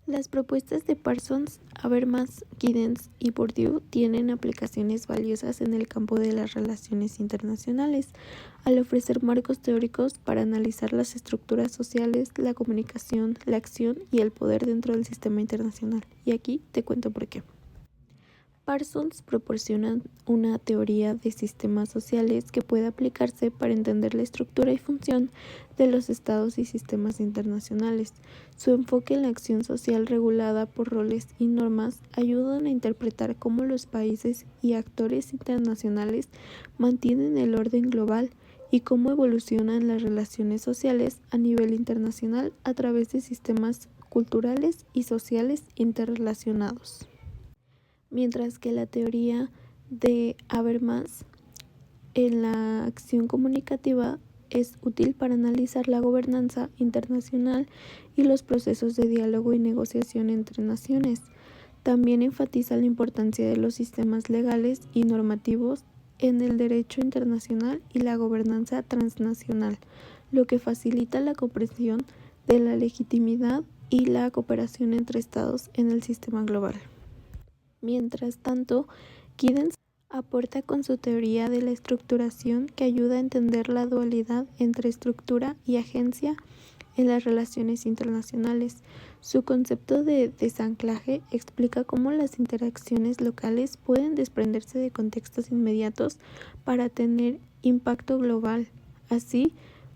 Las propuestas de Parsons, Habermas, Giddens y Bourdieu tienen aplicaciones valiosas en el campo de las relaciones internacionales, al ofrecer marcos teóricos para analizar las estructuras sociales, la comunicación, la acción y el poder dentro del sistema internacional. Y aquí te cuento por qué. Parsons proporciona una teoría de sistemas sociales que puede aplicarse para entender la estructura y función de los estados y sistemas internacionales. Su enfoque en la acción social regulada por roles y normas ayudan a interpretar cómo los países y actores internacionales mantienen el orden global y cómo evolucionan las relaciones sociales a nivel internacional a través de sistemas culturales y sociales interrelacionados. Mientras que la teoría de Habermas en la acción comunicativa es útil para analizar la gobernanza internacional y los procesos de diálogo y negociación entre naciones. También enfatiza la importancia de los sistemas legales y normativos en el derecho internacional y la gobernanza transnacional, lo que facilita la comprensión de la legitimidad y la cooperación entre estados en el sistema global. Mientras tanto, Giddens aporta con su teoría de la estructuración que ayuda a entender la dualidad entre estructura y agencia en las relaciones internacionales. Su concepto de desanclaje explica cómo las interacciones locales pueden desprenderse de contextos inmediatos para tener impacto global, así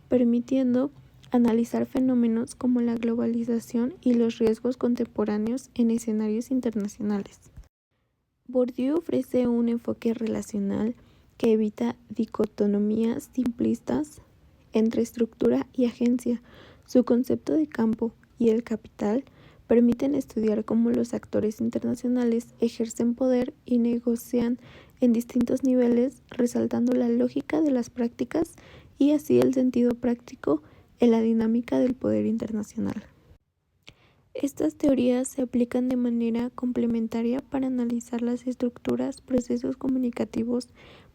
permitiendo analizar fenómenos como la globalización y los riesgos contemporáneos en escenarios internacionales. Bourdieu ofrece un enfoque relacional que evita dicotomías simplistas entre estructura y agencia. Su concepto de campo y el capital permiten estudiar cómo los actores internacionales ejercen poder y negocian en distintos niveles, resaltando la lógica de las prácticas y así el sentido práctico en la dinámica del poder internacional. Estas teorías se aplican de manera complementaria para analizar las estructuras, procesos comunicativos,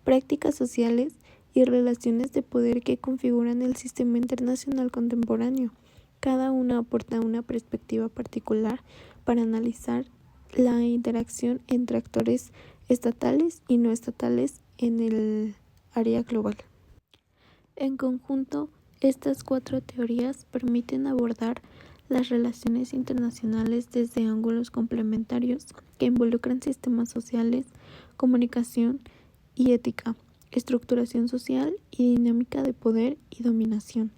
prácticas sociales y relaciones de poder que configuran el sistema internacional contemporáneo. Cada una aporta una perspectiva particular para analizar la interacción entre actores estatales y no estatales en el área global. En conjunto, estas 4 teorías permiten abordar las relaciones internacionales desde ángulos complementarios que involucran sistemas sociales, comunicación y ética, estructuración social y dinámica de poder y dominación,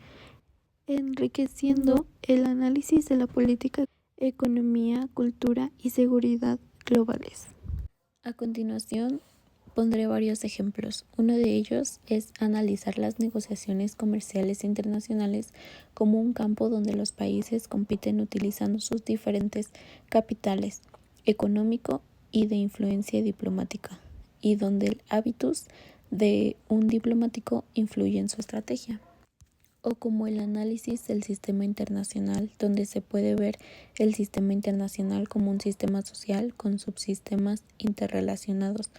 enriqueciendo el análisis de la política, economía, cultura y seguridad globales. A continuación, pondré varios ejemplos. Uno de ellos es analizar las negociaciones comerciales internacionales como un campo donde los países compiten utilizando sus diferentes capitales económico y de influencia diplomática, y donde el hábitus de un diplomático influye en su estrategia. O como el análisis del sistema internacional, donde se puede ver el sistema internacional como un sistema social con subsistemas interrelacionados,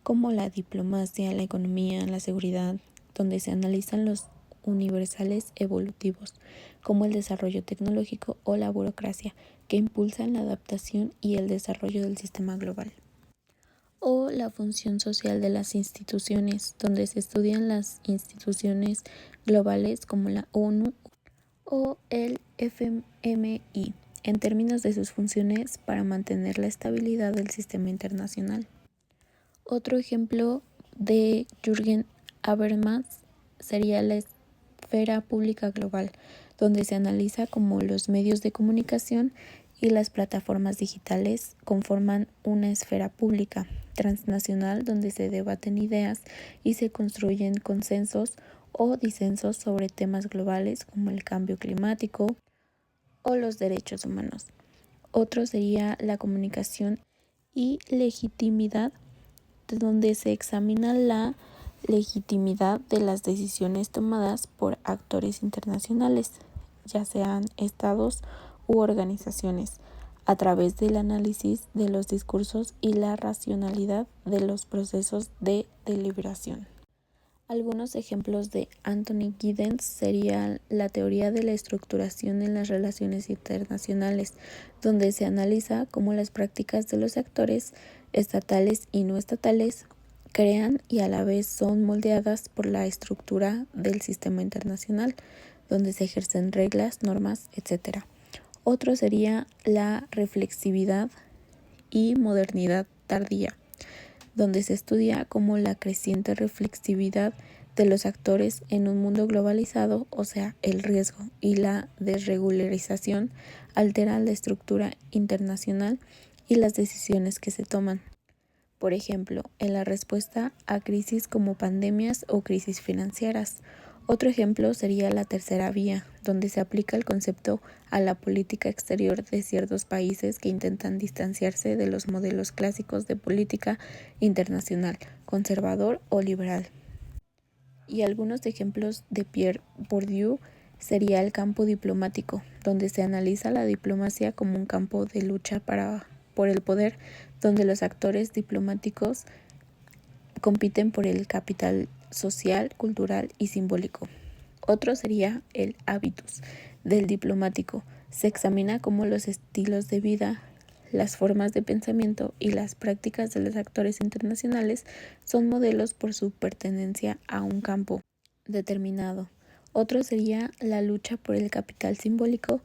como la diplomacia, la economía, la seguridad, donde se analizan los universales evolutivos, como el desarrollo tecnológico o la burocracia, que impulsan la adaptación y el desarrollo del sistema global. O la función social de las instituciones, donde se estudian las instituciones globales como la ONU o el FMI, en términos de sus funciones para mantener la estabilidad del sistema internacional. Otro ejemplo de Jürgen Habermas sería la esfera pública global, donde se analiza cómo los medios de comunicación y las plataformas digitales conforman una esfera pública transnacional donde se debaten ideas y se construyen consensos o disensos sobre temas globales como el cambio climático o los derechos humanos. Otro sería la comunicación y legitimidad, donde se examina la legitimidad de las decisiones tomadas por actores internacionales, ya sean estados u organizaciones, a través del análisis de los discursos y la racionalidad de los procesos de deliberación. Algunos ejemplos de Anthony Giddens serían la teoría de la estructuración en las relaciones internacionales, donde se analiza cómo las prácticas de los actores, estatales y no estatales, crean y a la vez son moldeadas por la estructura del sistema internacional, donde se ejercen reglas, normas, etc. Otro sería la reflexividad y modernidad tardía, donde se estudia cómo la creciente reflexividad de los actores en un mundo globalizado, o sea, el riesgo y la desregularización, alteran la estructura internacional y las decisiones que se toman. Por ejemplo, en la respuesta a crisis como pandemias o crisis financieras. Otro ejemplo sería la tercera vía, donde se aplica el concepto a la política exterior de ciertos países que intentan distanciarse de los modelos clásicos de política internacional, conservador o liberal. Y algunos ejemplos de Pierre Bourdieu sería el campo diplomático, donde se analiza la diplomacia como un campo de lucha por el poder, donde los actores diplomáticos compiten por el capital social, cultural y simbólico. Otro sería el habitus del diplomático. Se examina cómo los estilos de vida, las formas de pensamiento y las prácticas de los actores internacionales son modelos por su pertenencia a un campo determinado. Otro sería la lucha por el capital simbólico,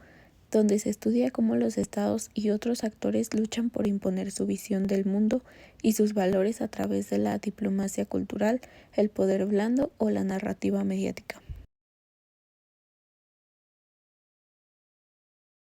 donde se estudia cómo los estados y otros actores luchan por imponer su visión del mundo y sus valores a través de la diplomacia cultural, el poder blando o la narrativa mediática.